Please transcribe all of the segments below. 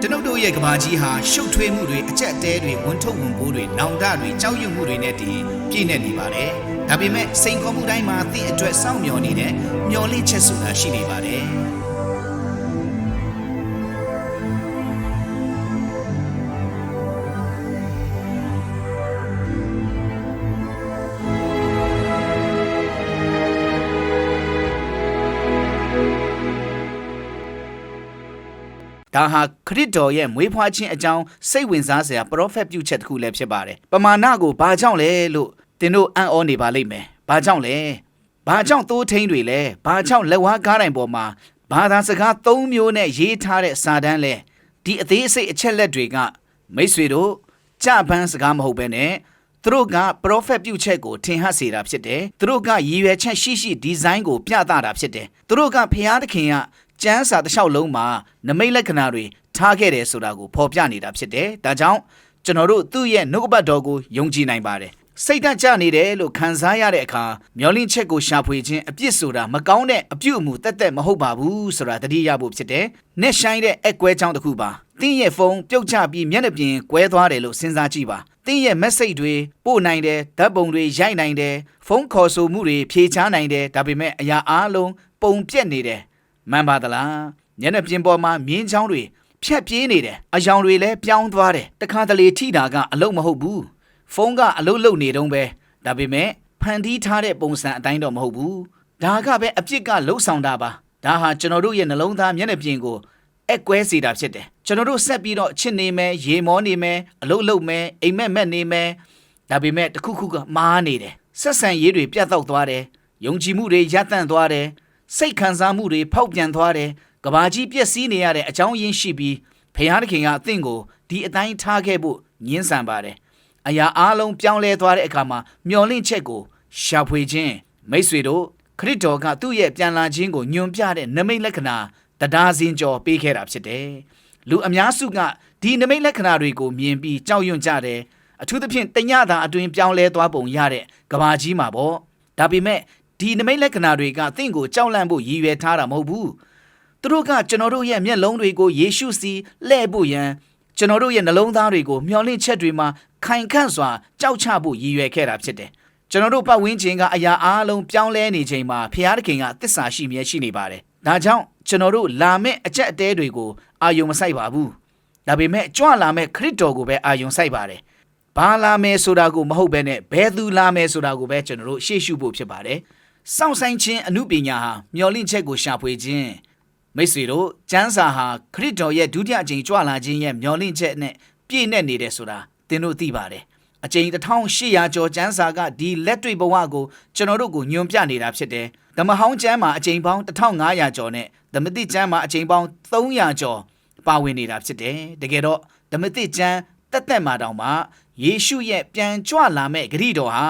ကျွန်ုပ်တို့ရဲ့ကဘာကြီးဟာရှုပ်ထွေးမှုတွေအကျက်တဲတွေဝန်ထုတ်ဝန်ပိုးတွေနောင်တတွေကြောက်ရွံ့မှုတွေနဲ့တည်ပြည့်နေနေပါတယ်။ဒါပေမဲ့စိန်ခေါ်မှုတိုင်းမှာသင်အတွက်စောင့်မျှော်နေတဲ့မျှော်လင့်ချက်ဆိုတာရှိနေပါတယ်။ဒါဟာခရစ်တော်ရဲ့မွေးဖွားခြင်းအကြောင်းစိတ်ဝင်စားစရာပရောဖက်ပြုချက်တစ်ခုလည်းဖြစ်ပါတယ်။ပမာဏကိုဘာကြောင့်လဲလို့သင်တို့အံ့ဩနေပါလိမ့်မယ်။ဘာကြောင့်လဲ။ဘာကြောင့်သိုးထိန်တွေလဲ။ဘာကြောင့်လက်ဝါးကားတိုင်ပေါ်မှာဘာသာစကား၃မျိုးနဲ့ရေးထားတဲ့စာတမ်းလဲ။ဒီအသေးစိတ်အချက်လက်တွေကမိတ်ဆွေတို့ကြပန်းစကားမဟုတ်ဘဲနဲ့သူတို့ကပရောဖက်ပြုချက်ကိုထင်ဟပ်စေတာဖြစ်တယ်။သူတို့ကရည်ရွယ်ချက်ရှိရှိဒီဇိုင်းကိုပြသတာဖြစ်တယ်။သူတို့ကဖျားသခင်ကကျမ်းစာတစ်လျှောက်လုံးမှာနမိတ်လက္ခဏာတွေထားခဲ့တယ်ဆိုတာကိုဖော်ပြနေတာဖြစ်တယ်။ဒါကြောင့်ကျွန်တော်တို့သူ့ရဲ့နှုတ်ကပတ်တော်ကိုယုံကြည်နိုင်ပါတယ်။စိတ်ဓာတ်ကျနေတယ်လို့ခံစားရတဲ့အခါမျောလင့်ချက်ကိုရှာဖွေခြင်းအပြစ်ဆိုတာမကောင်းတဲ့အပြုအမူတသက်မဟုတ်ပါဘူးဆိုတာသတိရဖို့ဖြစ်တယ်။နဲ့ဆိုင်တဲ့အကွဲကြောင်းတစ်ခုပါ။သင်ရဲ့ဖုန်းပြုတ်ကျပြီးမျက်နှာပြင်ကွဲသွားတယ်လို့စဉ်းစားကြည့်ပါ။သင်ရဲ့ message တွေပို့နိုင်တယ်ဓာတ်ပုံတွေရိုက်နိုင်တယ်ဖုန်းခေါ်ဆိုမှုတွေဖြေချနိုင်တယ်ဒါပေမဲ့အရာအားလုံးပုံပြက်နေတယ်မှန်ပါသလားမျက်နှာပြင်ပေါ်မှာမြင်းချောင်းတွေဖြတ်ပြေးနေတယ်အယောင်တွေလည်းပြောင်းသွားတယ်တခါတလေထိတာကအလုပ်မဟုတ်ဘူးဖုန်းကအလုပ်လုပ်နေတုန်းပဲဒါပေမဲ့ဖန်တီးထားတဲ့ပုံစံအတိုင်းတော့မဟုတ်ဘူးဒါကပဲအပြစ်ကလှုပ်ဆောင်တာပါဒါဟာကျွန်တော်တို့ရဲ့နှလုံးသားမျက်နှာပြင်ကိုအကွဲစေတာဖြစ်တယ်ကျွန်တော်တို့ဆက်ပြီးတော့ချစ်နေမယ်ရေမောနေမယ်အလုပ်လုပ်မယ်အိမ်မက်မက်နေမယ်ဒါပေမဲ့တခုခုကမားနေတယ်ဆက်ဆံရေးတွေပြတ်တောက်သွားတယ်ယုံကြည်မှုတွေရပ်တန့်သွားတယ်စိတ်ခံစားမှုတွေဖောက်ပြန်သွားတယ်ကဘာကြီးပျက်စီးနေရတဲ့အကြောင်းရင်းရှိပြီးဖခင်သခင်ကအသင်ကိုဒီအတိုင်းထားခဲ့ဖို့ညှင်းဆန်ပါတယ်အရာအားလုံးပြောင်းလဲသွားတဲ့အခါမှာမျော်လင့်ချက်ကိုရှာဖွေခြင်းမိတ်ဆွေတို့ခရစ်တော်ကသူ့ရဲ့ပြန်လာခြင်းကိုညွှန်ပြတဲ့နမိတ်လက္ခဏာတရားစင်ကျော်ပေးခဲ့တာဖြစ်တယ်လူအများစုကဒီနမိတ်လက္ခဏာတွေကိုမြင်ပြီးကြောက်ရွံ့ကြတယ်အထူးသဖြင့်တညတာအတွင်းပြောင်းလဲသွားပုံရတဲ့ကဘာကြီးမှာပေါ့ဒါပေမဲ့ဒီနမိတ်လက္ခဏာတွေကသင်ကိုကြောက်လန့်ဖို့ရည်ရွယ်ထားတာမဟုတ်ဘူးသူတို့ကကျွန်တော်တို့ရဲ့မျက်လုံးတွေကိုယေရှုစီလှည့်ဖို့ရန်ကျွန်တော်တို့ရဲ့နှလုံးသားတွေကိုမျှော်လင့်ချက်တွေမှာခိုင်ခန့်စွာကြောက်ချဖို့ရည်ရွယ်ခဲ့တာဖြစ်တယ်ကျွန်တော်တို့ပတ်ဝန်းကျင်ကအရာအားလုံးပြောင်းလဲနေချိန်မှာဖခင်သခင်ကသစ္စာရှိမြဲရှိနေပါတယ်ဒါကြောင့်ကျွန်တော်တို့လာမယ့်အကျက်အတဲတွေကိုအာယုံမဆိုင်ပါဘူးဒါပေမဲ့ကြွလာမယ့်ခရစ်တော်ကိုပဲအာယုံဆိုင်ပါတယ်ဘာလာမယ်ဆိုတာကိုမဟုတ်ဘဲနဲ့ဘယ်သူလာမယ်ဆိုတာကိုပဲကျွန်တော်တို့ရှေ့ရှုဖို့ဖြစ်ပါတယ်စောင့်ဆိုင်ခြင်းအမှုပညာဟာမျှော်လင့်ချက်ကိုရှာဖွေခြင်းမိတ်ဆွေတို့ကျမ်းစာဟာခရစ်တော်ရဲ့ဒုတိယအကြိမ်ကြွလာခြင်းရဲ့မျှော်လင့်ချက်နဲ့ပြည့်နေတယ်ဆိုတာသင်တို့သိပါတယ်အကြိမ်1800ကျော်ကျမ်းစာကဒီလက်တွေ့ဘဝကိုကျွန်တော်တို့ကိုညွှန်ပြနေတာဖြစ်တယ်ဓမ္မဟောင်းကျမ်းမှာအကြိမ်ပေါင်း1500ကျော်နဲ့ဓမ္မသစ်ကျမ်းမှာအကြိမ်ပေါင်း300ကျော်ပါဝင်နေတာဖြစ်တယ်တကယ်တော့ဓမ္မသစ်ကျမ်းတက်မှာတောင်မှယေရှုရဲ့ပြန်ကြွလာမဲ့ဂရုတော်ဟာ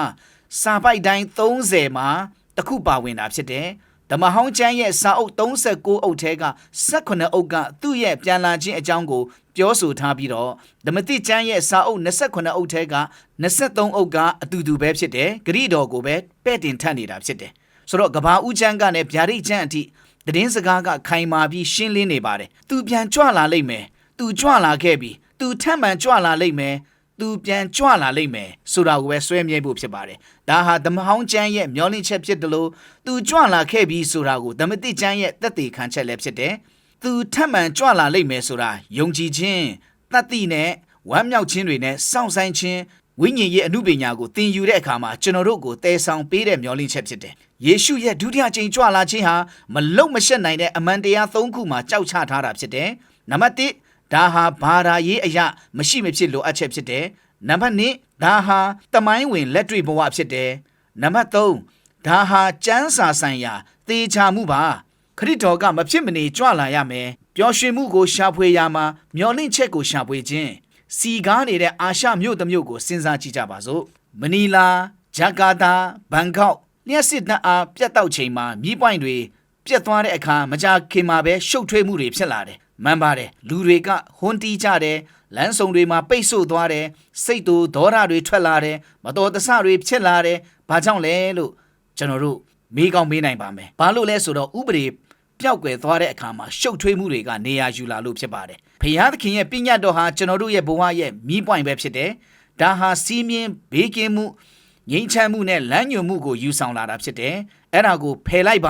စာပိုက်တိုင်း30မှာတစ်ခုပါဝင်တာဖြစ်တယ်ဓမ္မဟောင်းကျမ်းရဲ့စာအုပ်39အုပ်ထဲက18အုပ်ကသူ့ရဲ့ပြန်လာခြင်းအကြောင်းကိုပြောဆိုထားပြီးတော့ဓမ္မသစ်ကျမ်းရဲ့စာအုပ်28အုပ်ထဲက23အုပ်ကအတူတူပဲဖြစ်တယ်ဂရိတော်ကိုပဲပဲ့တင်ထပ်နေတာဖြစ်တယ်ဆိုတော့ကဘာဦးကျမ်းကနဲ့ဗျာဒိတ်ကျမ်းအထိသတင်းစကားကခိုင်မာပြီးရှင်းလင်းနေပါတယ်သူပြန်ကြွလာလိမ့်မယ်သူကြွလာခဲ့ပြီသူထပ်မံကြွလာလိမ့်မယ်သူပြန်ကြွလာလိမ့်မယ်ဆိုတာကိုပဲဆွဲမြဲဖို့ဖြစ်ပါတယ်ဒါဟာဓမ္မဟောင်းကျမ်းရဲ့မျှော်လင့်ချက်ဖြစ်တယ်လို့သူကြွလာခဲ့ပြီဆိုတာကိုဓမ္မသစ်ကျမ်းရဲ့သက်သေခံချက်လည်းဖြစ်တယ်သူထပ်မံကြွလာလိမ့်မယ်ဆိုတာယုံကြည်ခြင်းသတ္တိနဲ့ဝမ်းမြောက်ခြင်းတွေနဲ့စောင့်ဆိုင်ခြင်းဝိညာဉ်ရေးအမှုပညာကိုသင်ယူတဲ့အခါမှာကျွန်တော်တို့ကိုတည်ဆောင်ပေးတဲ့မျှော်လင့်ချက်ဖြစ်တယ်ယေရှုရဲ့ဒုတိယကြိမ်ကြွလာခြင်းဟာမလုံမရှက်နိုင်တဲ့အမှန်တရား၃ခုမှာကြောက်ချထားတာဖြစ်တယ်နံပါတ်1ဒါဟာဘာသာရေးအရာမရှိမဖြစ်လိုအပ်ချက်ဖြစ်တယ်နံပါတ်2ဒါဟာတမိုင်းဝင်လက်တွေ့ဘဝဖြစ်တယ်နံပါတ်3ဒါဟာကျမ်းစာဆိုင်ရာသေချာမှုပါခရစ်တော်ကမဖြစ်မနေကြွလာရမယ်ပျော်ရွှင်မှုကိုရှာဖွေရမှာမျှော်လင့်ချက်ကိုရှာဖွေခြင်းစီကားနေတဲ့အာရှမြို့တစ်မြို့ကိုစဉ်းစားကြည့်ကြပါစို့မနီလာဂျကာတာဘန်ကောက်လျှက်စစ်တပ်အားပြတ်တောက်ချိန်မှာမြီးပွိုင်းတွေပြတ်သွားတဲ့အခါမကြာခင်မှာပဲရှုပ်ထွေးမှုတွေဖြစ်လာတယ်မှန်ပါတယ်လူတွေကဟွန်းတီးကြတယ်လမ်းစုံတွေမှာပိတ်ဆို့သွားတယ်စိတ်တူဒေါသတွေထွက်လာတယ်မတော်တဆတွေဖြစ်လာတယ်ဘာကြောင့်လဲလို့ကျွန်တော်တို့မေးကောင်းမေးနိုင်ပါမယ်ဘာလို့လဲဆိုတော့ဥပဒေ ပျောက်ကွယ်သွားတဲ့အခါမှာရှုပ်ထွေးမှုတွေကနေရာယူလာလို့ဖြစ်ပါတယ်ဖခင်သခင်ရဲ့ပညတ်တော်ဟာကျွန်တော်တို့ရဲ့ဘဝရဲ့မီးပွိုင်ပဲဖြစ်တယ်ဒါဟာစီးမြင်ဘေးကင်းမှုငြိမ်းချမ်းမှုနဲ့လမ်းညွှန်မှုကိုယူဆောင်လာတာဖြစ်တယ်အဲ့ဒါကိုဖယ်လိုက်ပ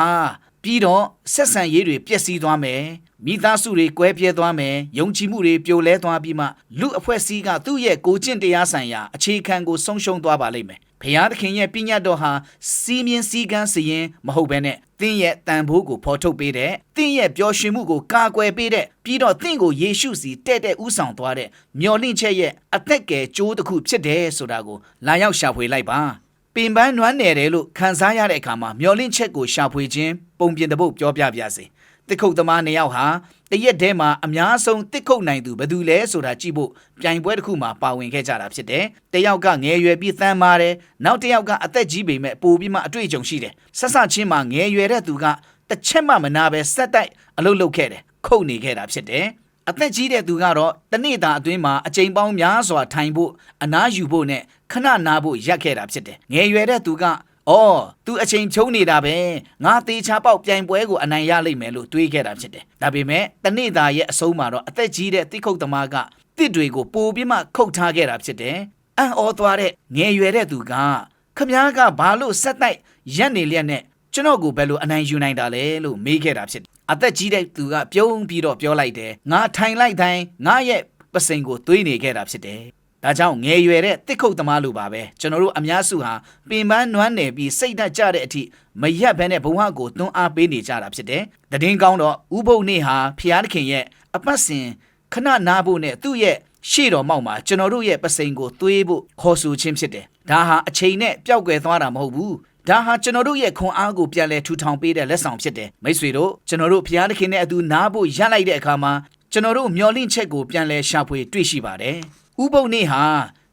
ါပြီးတော့ဆက်ဆံရေးတွေပျက်စီးသွားမယ်မိသားစုတွေကွဲပြဲသွားမယ်ယုံကြည်မှုတွေပြိုလဲသွားပြီးမှလူအဖွဲ့အစည်းကသူ့ရဲ့ကိုကျင့်တရားဆိုင်ရာအခြေခံကိုဆုံးရှုံးသွားပါလိမ့်မယ်ဖခင်သခင်ရဲ့ပညတ်တော်ဟာစီးမြင်စည်းကမ်းစရင်မဟုတ်ဘဲနဲ့သင်ရဲ့တန်ဖိုးကိုဖော်ထုတ်ပေးတဲ့သင်ရဲ့ပျော်ရွှင်မှုကိုကာကွယ်ပေးတဲ့ပြီးတော့သင်ကိုယေရှုစီတဲ့တဲ့ဥဆောင်သွားတဲ့မျော်လင့်ချက်ရဲ့အသက်ကယ်ကြိုးတစ်ခုဖြစ်တယ်ဆိုတာကိုလာရောက်ရှာဖွေလိုက်ပါပင်ပန်းနွမ်းနယ်တယ်လို့ခံစားရတဲ့အခါမှာမျော်လင့်ချက်ကိုရှာဖွေခြင်းပုံပြင်တစ်ပုတ်ပြောပြပါစေတစ်ခုတ်သမား2ယောက်ဟာတရက်တည်းမှာအများဆုံးတစ်ခုတ်နိုင်သူဘယ်သူလဲဆိုတာကြည့်ဖို့ပြိုင်ပွဲတစ်ခုမှာပါဝင်ခဲ့ကြတာဖြစ်တယ်။တစ်ယောက်ကငယ်ရွယ်ပြီးသမ်းမာတယ်။နောက်တစ်ယောက်ကအသက်ကြီးပေမဲ့ပိုပြီးမှအတွေ့အကြုံရှိတယ်။ဆက်စချင်းမှာငယ်ရွယ်တဲ့သူကတစ်ချက်မှမနာပဲစက်တိုက်အလုပ်လုပ်ခဲ့တယ်။ခုတ်နေခဲ့တာဖြစ်တယ်။အသက်ကြီးတဲ့သူကတော့တနေ့တာအတွင်းမှာအချိန်ပေါင်းများစွာထိုင်ဖို့အနားယူဖို့နဲ့ခဏနားဖို့ရက်ခဲ့တာဖြစ်တယ်။ငယ်ရွယ်တဲ့သူကသူအချိန်ဖြုံးနေတာပဲငါသေးချာပေါက်ပြိုင်ပွဲကိုအနိုင်ရလိမ့်မယ်လို့တွေးခဲ့တာဖြစ်တယ်ဒါပေမဲ့တနေ့တာရဲ့အဆုံးမှာတော့အသက်ကြီးတဲ့တိခုတ်သမားကတစ်တွေကိုပိုပြီးမှခုတ်ထားခဲ့တာဖြစ်တယ်အံ့ဩသွားတဲ့ငယ်ရွယ်တဲ့သူကခမားကဘာလို့ဆက်တိုက်ရက်နေလျက်နဲ့ကျွန်တော်ကိုဘယ်လိုအနိုင်ယူနိုင်တာလဲလို့မေးခဲ့တာဖြစ်တယ်အသက်ကြီးတဲ့သူကပြုံးပြီးတော့ပြောလိုက်တယ်ငါထိုင်လိုက်တိုင်းငါရဲ့ပစိန်ကိုသွေးနေခဲ့တာဖြစ်တယ်ဒါကြောင့်ငယ်ရွယ်တဲ့တစ်ခုတ်သမားလိုပါပဲကျွန်တော်တို့အများစုဟာပင်ပန်းနွမ်းနယ်ပြီးစိတ်ဓာတ်ကျတဲ့အထိမရက်ဘဲနဲ့ဘဝကိုတွန်းအားပေးနေကြတာဖြစ်တယ်။တည်င်းကောင်းတော့ဥပုပ်နေ့ဟာဖျားသခင်ရဲ့အပတ်စဉ်ခဏနားဖို့နဲ့သူ့ရဲ့ရှေ့တော်မောက်မှာကျွန်တော်တို့ရဲ့ပစိန်ကိုသွေးဖို့ခေါ်ဆိုခြင်းဖြစ်တယ်။ဒါဟာအချိန်နဲ့ပျောက်ကွယ်သွားတာမဟုတ်ဘူး။ဒါဟာကျွန်တော်တို့ရဲ့ခွန်အားကိုပြန်လည်ထူထောင်ပေးတဲ့လက်ဆောင်ဖြစ်တယ်။မိတ်ဆွေတို့ကျွန်တော်တို့ဖျားသခင်နဲ့အတူနားဖို့ရလိုက်တဲ့အခါမှာကျွန်တော်တို့မျှော်လင့်ချက်ကိုပြန်လည်ရှာဖွေတွေ့ရှိပါတယ်။ဥပုပ်နေ့ဟာ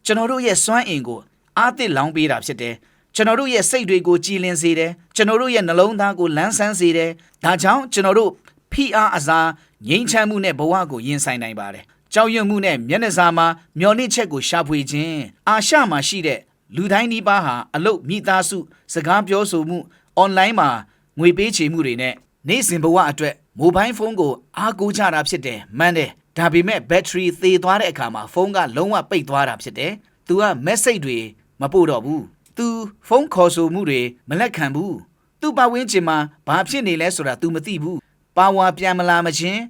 ကျွန်တော်တို့ရဲ့စွမ်းအင်ကိုအားသစ်လောင်းပေးတာဖြစ်တယ်။ကျွန်တော်တို့ရဲ့စိတ်တွေကိုကြည်လင်စေတယ်။ကျွန်တော်တို့ရဲ့နှလုံးသားကိုလန်းဆန်းစေတယ်။ဒါကြောင့်ကျွန်တော်တို့ဖိအားအစားငြိမ်းချမ်းမှုနဲ့ဘဝကိုရင်ဆိုင်နိုင်ပါတယ်။ကြောက်ရွံ့မှုနဲ့မျက်နှာစာမှာမျောလင့်ချက်ကိုရှာဖွေခြင်းအာရှမှာရှိတဲ့လူတိုင်းဒီပါဟာအလုတ်မိသားစုစကားပြောဆိုမှုအွန်လိုင်းမှာငွေပေးချေမှုတွေနဲ့နေ့စဉ်ဘဝအတွက်မိုဘိုင်းဖုန်းကိုအားကိုးကြတာဖြစ်တယ်မှန်တယ်ဒါပေမဲ့ဘက်ထရီသေသွားတဲ့အခါမှာဖုန်းကလုံးဝပိတ်သွားတာဖြစ်တယ်။ तू က message တွေမပို့တော့ဘူး။ तू ဖုန်းခေါ်ဆိုမှုတွေမလက်ခံဘူး။ तू ပတ်ဝန်းကျင်မှာဘာဖြစ်နေလဲဆိုတာ तू မသိဘူး။ပါဝါပြန်မလာမချင်း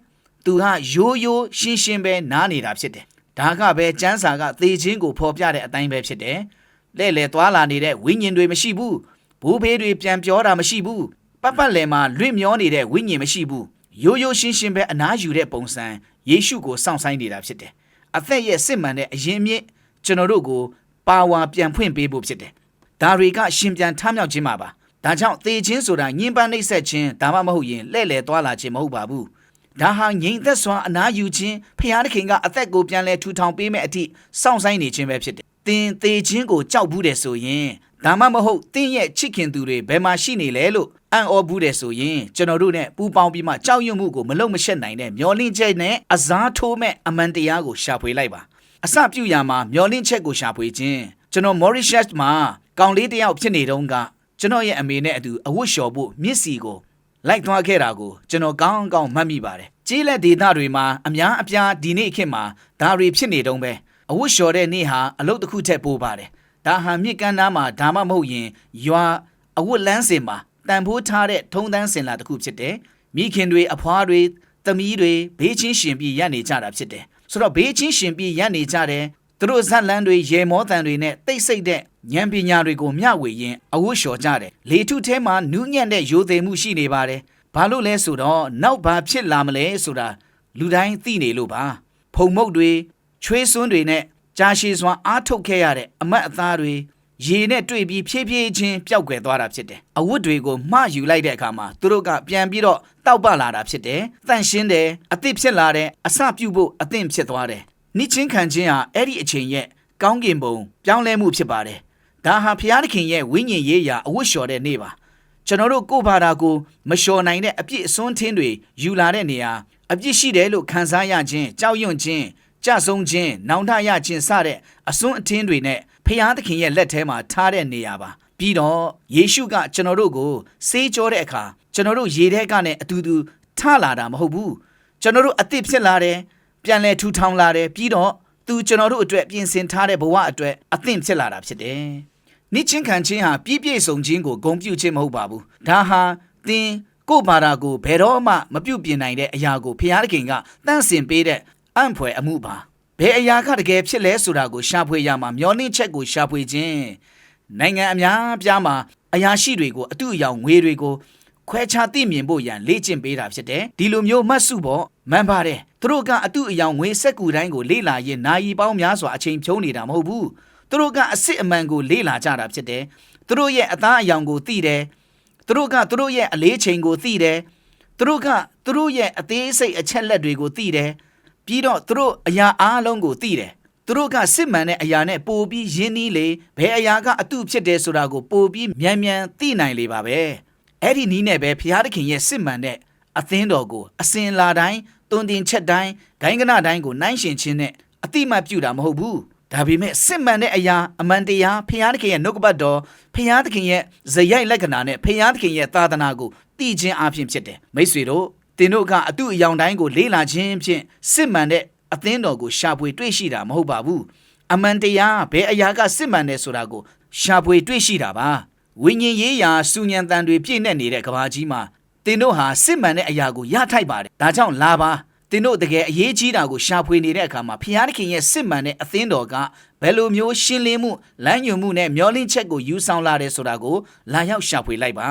तू ဟာရိုးရိုးရှင်းရှင်းပဲနားနေတာဖြစ်တယ်။ဒါကပဲကျမ်းစာကသေခြင်းကိုဖော်ပြတဲ့အတိုင်းပဲဖြစ်တယ်။လဲ့လဲသွားလာနေတဲ့ဝိညာဉ်တွေမရှိဘူး။ဘူဖေးတွေပြန်ပြောတာမရှိဘူး။ပတ်ပတ်လည်မှာလွင့်မျောနေတဲ့ဝိညာဉ်မရှိဘူး။ရိုးရိုးရှင်းရှင်းပဲအနားယူတဲ့ပုံစံယေရှုကိုစောင့်ဆိုင်နေတာဖြစ်တယ်။အသက်ရဲ့စစ်မှန်တဲ့အရင်မြင့်ကျွန်တော်တို့ကိုပါဝါပြန်ဖွင့်ပေးဖို့ဖြစ်တယ်။ဒါတွေကရှင်ပြန်ထမြောက်ခြင်းပါပါ။ဒါကြောင့်သေခြင်းဆိုတာညှဉ်းပန်းနှိပ်စက်ခြင်းဒါမှမဟုတ်ရင်လဲ့လဲသွားလာခြင်းမဟုတ်ပါဘူး။ဒါဟာငြိမ်သက်စွာအနားယူခြင်းဖခင်သခင်ကအသက်ကိုပြန်လဲထူထောင်ပေးမဲ့အထိစောင့်ဆိုင်နေခြင်းပဲဖြစ်တယ်။သင်သေခြင်းကိုကြောက်ဘူးတယ်ဆိုရင်ဒါမှမဟုတ်သင်ရဲ့ချစ်ခင်သူတွေဘယ်မှာရှိနေလဲလို့အံ့ဩဘူးတယ်ဆိုရင်ကျွန်တော်တို့နဲ့ပူးပေါင်းပြီးမှကြောက်ရွံ့မှုကိုမလုံမရှက်နိုင်တဲ့မျောလင့်ချက်နဲ့အစားထိုးမဲ့အမှန်တရားကိုရှာဖွေလိုက်ပါအစပြုရာမှာမျောလင့်ချက်ကိုရှာဖွေခြင်းကျွန်တော် Mauritius မှာကောင်လေးတစ်ယောက်ဖြစ်နေတုန်းကကျွန်တော်ရဲ့အမေနဲ့အတူအဝတ်လျှော်ဖို့မျက်စီကိုလိုက်သွားခဲ့တာကိုကျွန်တော်ကောင်းကောင်းမှတ်မိပါတယ်ကျေးလက်ဒေသတွေမှာအများအပြားဒီနေ့ခေတ်မှာဒါတွေဖြစ်နေတုန်းပဲအဝတ်လျှော်တဲ့နေ့ဟာအလုပ်တစ်ခုထက်ပိုပါတယ်ဒါဟာမြစ်ကမ်းနားမှာဒါမှမဟုတ်ရင်ရွာအဝတ်လန်းစင်မှာတန်ဖိုးထားတဲ့ထုံးတန်းစင်လာတစ်ခုဖြစ်တယ်မိခင်တွေအဖွားတွေသမီးတွေဘေးချင်းရှင်ပြီးရပ်နေကြတာဖြစ်တယ်ဆိုတော့ဘေးချင်းရှင်ပြီးရပ်နေကြတယ်သူတို့ဇက်လန်းတွေရေမောတန်တွေနဲ့တိတ်ဆိတ်တဲ့ဉာဏ်ပညာတွေကိုမျှဝေရင်းအဝတ်လျှော်ကြတယ်လေထုထဲမှာနူးညံ့တဲ့ရိုသေမှုရှိနေပါတယ်ဘာလို့လဲဆိုတော့နောက်ဘာဖြစ်လာမလဲဆိုတာလူတိုင်းသိနေလို့ပါဖုံမုတ်တွေချွေးစွန်းတွေနဲ့ကြာရှည်စွာအားထုတ်ခဲ့ရတဲ့အမတ်အသားတွေရေနဲ့တွေ့ပြီးဖြည်းဖြည်းချင်းပျောက်ကွယ်သွားတာဖြစ်တယ်အဝတ်တွေကိုမှားယူလိုက်တဲ့အခါမှာသူတို့ကပြန်ပြီးတော့တောက်ပလာတာဖြစ်တယ်တန့်ရှင်းတယ်အသစ်ဖြစ်လာတယ်အစပြုဖို့အသင့်ဖြစ်သွားတယ်နိချင်းခံခြင်းဟာအဲ့ဒီအချိန်ရဲ့ကောင်းကင်ဘုံပြောင်းလဲမှုဖြစ်ပါတယ်ဒါဟာဘုရားသခင်ရဲ့ဝိညာဉ်ရေးရာအဝတ်လျှော်တဲ့နေ့ပါကျွန်တော်တို့ကိုယ်ဘာသာကိုမလျှော်နိုင်တဲ့အပြစ်အစွန်းထင်းတွေယူလာတဲ့နေရာအပြစ်ရှိတယ်လို့ခံစားရခြင်းကြောက်ရွံ့ခြင်းကြဆုံးခြင်းနောင်တရခြင်းစတဲ့အစွန်းအထင်းတွေနဲ့ဖျားသခင်ရဲ့လက်ထဲမှာထားတဲ့နေရာပါပြီးတော့ယေရှုကကျွန်တော်တို့ကိုဆေးကြောတဲ့အခါကျွန်တော်တို့ရေထဲကနဲ့အတူတူ ထလာတာမဟုတ်ဘူးကျွန်တော်တို့အသစ်ဖြစ်လာတယ်ပြန်လဲထူထောင်လာတယ်ပြီးတော့သူကျွန်တော်တို့အတွက်ပြင်ဆင်ထားတဲ့ဘဝအတွက်အသင့်ဖြစ်လာတာဖြစ်တယ်နိချင်းခံခြင်းဟာပြည့်ပြည့်စုံခြင်းကိုဂုဏ်ပြုခြင်းမဟုတ်ပါဘူးဒါဟာသင်ကိုယ်ဘာသာကိုဘယ်တော့မှမပြုတ်ပြင်နိုင်တဲ့အရာကိုဖျားသခင်ကတန့်စင်ပေးတဲ့အံ့ဖွယ်အမှုပါဘယ်အရာကတကယ်ဖြစ်လဲဆိုတာကိုရှာဖွေရမှာမျောလင့်ချက်ကိုရှာဖွေခြင်းနိုင်ငံအများပြားမှာအရာရှိတွေကိုအတုအယောင်ငွေတွေကိုခွဲခြားသိမြင်ဖို့ရန်လေ့ကျင့်ပေးတာဖြစ်တယ်ဒီလိုမျိုးမှတ်စုဖို့မှန်ပါတယ်သူတို့ကအတုအယောင်ငွေစက်ကူတိုင်းကိုလေ့လာရင်နာယီပေါင်းများစွာအချိန်ဖြုံးနေတာမဟုတ်ဘူးသူတို့ကအစ်စ်အမှန်ကိုလေ့လာကြတာဖြစ်တယ်သူတို့ရဲ့အသားအယောင်ကိုသိတယ်သူတို့ရဲ့အလေးချိန်ကိုသိတယ်သူတို့ရဲ့အသေးစိတ်အချက်လက်တွေကိုသိတယ်ပြီးတော့သူတို့အရာအားလုံးကိုသိတယ်သူတို့ကစစ်မှန်တဲ့အရာနဲ့ပိုပြီးရင်းနှီးလေဘယ်အရာကအတုဖြစ်တယ်ဆိုတာကိုပိုပြီးမြန်သိနိုင်လေပါပဲအဲ့ဒီနည်းနဲ့ပဲဖျားသခင်ရဲ့စစ်မှန်တဲ့အသင်းတော်ကိုအစဉ်လာတိုင်းတွင်တင်ချက်တိုင်းဂိုင်းကနတိုင်းကိုနှိုင်းရှင်ခြင်းနဲ့အတိမတ်ပြုတာမဟုတ်ဘူးဒါပေမဲ့စစ်မှန်တဲ့အရာအမှန်တရားဖျားသခင်ရဲ့နှုတ်ကပတ်တော်ဖျားသခင်ရဲ့ဇယိုက်လက္ခဏာနဲ့ဖျားသခင်ရဲ့သာသနာကိုသိခြင်းအပြင်ဖြစ်တယ်မိတ်ဆွေတို့သင်တို့ကအတုအယောင်တိုင်းကိုလေ့လာခြင်းဖြင့်စစ်မှန်တဲ့အသင်းတော်ကိုရှာဖွေတွေ့ရှိတာမဟုတ်ပါဘူးအမှန်တရားဘယ်အရာကစစ်မှန်တယ်ဆိုတာကိုရှာဖွေတွေ့ရှိတာပါဝိညာဉ်ရေးရာစူညံတန်တွေပြည့်နေနေတဲ့ကဘာကြီးမှာသင်တို့ဟာစစ်မှန်တဲ့အရာကိုရထိုက်ပါတယ်ဒါကြောင့်လာပါသင်တို့တကယ်အရေးကြီးတာကိုရှာဖွေနေတဲ့အခါမှာဖျားသခင်ရဲ့စစ်မှန်တဲ့အသင်းတော်ကဘယ်လိုမျိုးရှင်းလင်းမှုလမ်းညွှန်မှုနဲ့မျောလင့်ချက်ကိုယူဆောင်လာတယ်ဆိုတာကိုလာရောက်ရှာဖွေလိုက်ပါ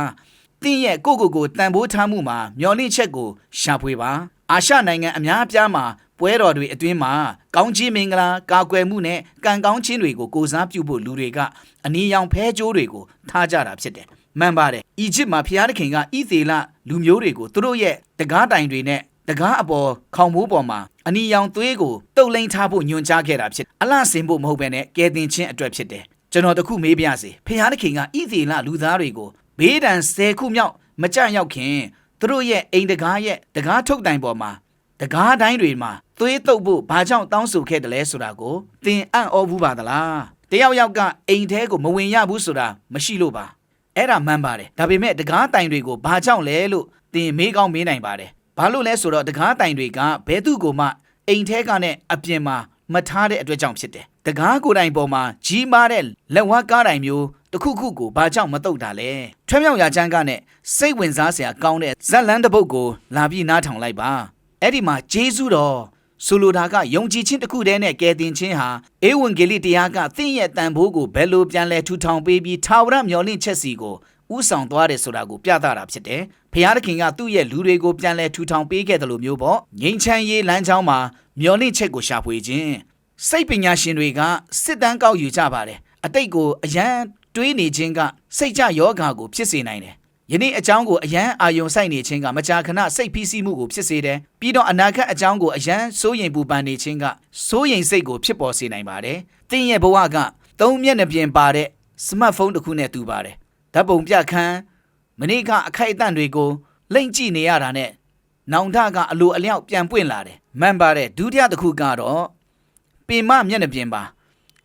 သင်ရဲ့ကိုတန်ဖိုးထားမှုမှာမျောလင့်ချက်ကိုရှာဖွေပါအာရှနိုင်ငံအများအပြားမှာပွဲတော်တွေအတွင်းမှာကောင်းကြီးမင်္ဂလာကာကွယ်မှုနဲ့ကံကောင်းခြင်းတွေကိုကိုစားပြုဖို့လူတွေကအနီရောင်ဖဲကြိုးတွေကိုထားကြတာဖြစ်တယ်မှန်ပါတယ်အီဂျစ်မှာဖျားသခင်ကဣသေလလူမျိုးတွေကိုသူတို့ရဲ့တကားတိုင်တွေနဲ့တကားအပေါ်ခေါင်မိုးပေါ်မှာအနီရောင်သွေးကိုတုပ်လိန်ထားဖို့ညွှန်ကြားခဲ့တာဖြစ်အလှဆင်ဖို့မဟုတ်ဘဲနဲ့ကယ်တင်ခြင်းအတွက်ဖြစ်တယ်ကျွန်တော်တခုမေးပြစေဖျားသခင်ကဣသေလလူသားတွေကိုဘေးဒဏ်10ခုမြောက်မကြရောက်ခင်သူတို့ရဲ့အိမ်တကားရဲ့တကားထုတ်တိုင်ပေါ်မှာတကားတိုင်းတွေမှာသွေးတုပ်ဖို့ဘာကြောင့်တောင်းဆိုခဲ့တယ်လဲဆိုတာကိုသင်အံ့ဩဘူးပါသလားတယောက်ကအိမ်ထဲကိုမဝင်ရဘူးဆိုတာမရှိလို့ပါအဲ့ဒါမှန်ပါတယ်ဒါပေမဲ့တကားတိုင်တွေကိုဘာကြောင့်လဲလို့သင်မေးကောင်းမေးနိုင်ပါတယ်ဘာလို့လဲဆိုတော့တကားတိုင်တွေကဘဲသူ့ကိုမှအိမ်ထဲကနဲ့အပြင်မှာမထားတဲ့အတွက်ကြောင့်ဖြစ်တယ်တကားကိုယ်တိုင်ပေါ်မှာကြီးမားတဲ့လက်ဝါးကားတိုင်မျိုးတစ်ခုခုကိုဘာကြောင့်မတုတ်တာလဲထွဲ့မြောက်ရာချမ်းကနဲ့စိတ်ဝင်စားစရာကောင်းတဲ့ဇက်လန်းတစ်ပုဒ်ကိုလာပြီးနားထောင်လိုက်ပါအဲ့ဒီမှာဂျေဇုတော်ဆိုလိုတာကယုံကြည်ခြင်းတစ်ခုတည်းနဲ့ကယ်တင်ခြင်းဟာဧဝံဂေလိတရားကသင်ရဲ့တန်ဖိုးကိုဘယ်လိုပြန်လဲထူထောင်ပေးပြီးထာဝရမျှော်လင့်ချက်စီကိုဥဆောင်သွားတယ်ဆိုတာကိုပြသတာဖြစ်တယ်။ဖျားသခင်ကသူ့ရဲ့လူတွေကိုပြန်လဲထူထောင်ပေးခဲ့တယ်လို့မျိုးပေါ့။ငြိမ်းချမ်းရေးလမ်းကြောင်းမှာမျှော်လင့်ချက်ကိုရှာဖွေခြင်းစိတ်ပညာရှင်တွေကစစ်တမ်းကောက်ယူကြပါတယ်။အတိတ်ကိုအယံတွေးနေခြင်းကစိတ်ကြယောဂါကိုဖြစ်စေနိုင်တယ်။ယနေ့အကြောင်းကိုအယံအာယုံစိုက်နေခြင်းကမကြာခဏစိတ်ဖိစီးမှုကိုဖြစ်စေတယ်။ပြီးတော့အနာဂတ်အကြောင်းကိုအယံစိုးရိမ်ပူပန်နေခြင်းကစိုးရိမ်စိတ်ကိုဖြစ်ပေါ်စေနိုင်ပါတယ်။သင်ရဲ့ဘဝက3မျက်နှာပြင်ပါတဲ့စမတ်ဖုန်းတစ်ခုနဲ့တူပါတယ်။ဓာတ်ပုံပြခန်းမနေ့ကအခိုက်အတန့်တွေကိုလိမ့်ကြည့်နေရတာနဲ့နောင်တကအလိုအလျောက်ပြန်ပွင့်လာတယ်။မှန်ပါတယ်ဒုတိယတစ်ခုကတော့ပင်မမျက်နှာပြင်ပါ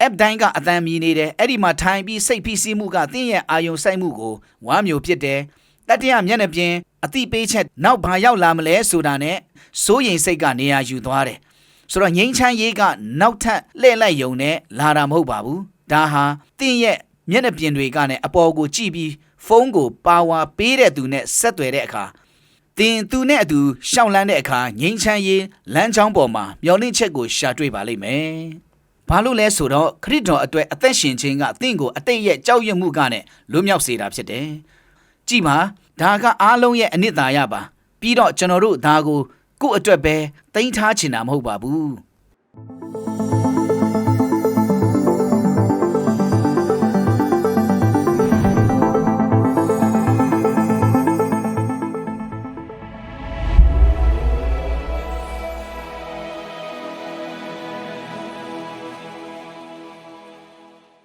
app တိုင်းကအတန်မြည်နေတယ်အဲ့ဒီမှာထိုင်ပြီးစိတ်ဖိစီးမှုကသင်ရဲ့အာယုံစိုက်မှုကိုဝါမျိုးဖြစ်တယ်တတိယမျက်နှာပြင်အတိပေးချက်နောက်ဘာရောက်လာမလဲဆိုတာနဲ့စိုးရိမ်စိတ်ကနေရာယူသွားတယ်ဆိုတော့ငြိမ်းချမ်းရေးကနောက်ထပ်လှည့်လိုက်ယုံနဲ့လာတာမဟုတ်ပါဘူးဒါဟာသင်ရဲ့မျက်နှာပြင်တွေကနဲ့အပေါ်ကိုကြည့်ပြီးဖုန်းကိုပါဝါပေးတဲ့သူနဲ့ဆက်သွယ်တဲ့အခါသင်သူနဲ့အတူရှောက်လန်းတဲ့အခါငြိမ်းချမ်းရေးလမ်းကြောင်းပေါ်မှာမျှော်လင့်ချက်ကိုရှာတွေ့ပါလိမ့်မယ်ဘာလို့လဲဆိုတော့ခရစ်တော်အတွက်အသက်ရှင်ခြင်းကသင်ကိုအတိတ်ရဲ့ကြောက်ရွံ့မှုကနဲ့လွတ်မြောက်စေတာဖြစ်တယ်။ကြည်ပါဒါကအားလုံးရဲ့အနှစ်သာရပါပြီးတော့ကျွန်တော်တို့ဒါကိုကိုယ့်အတွက်ပဲသိမ်းထားချင်တာမဟုတ်ပါဘူး။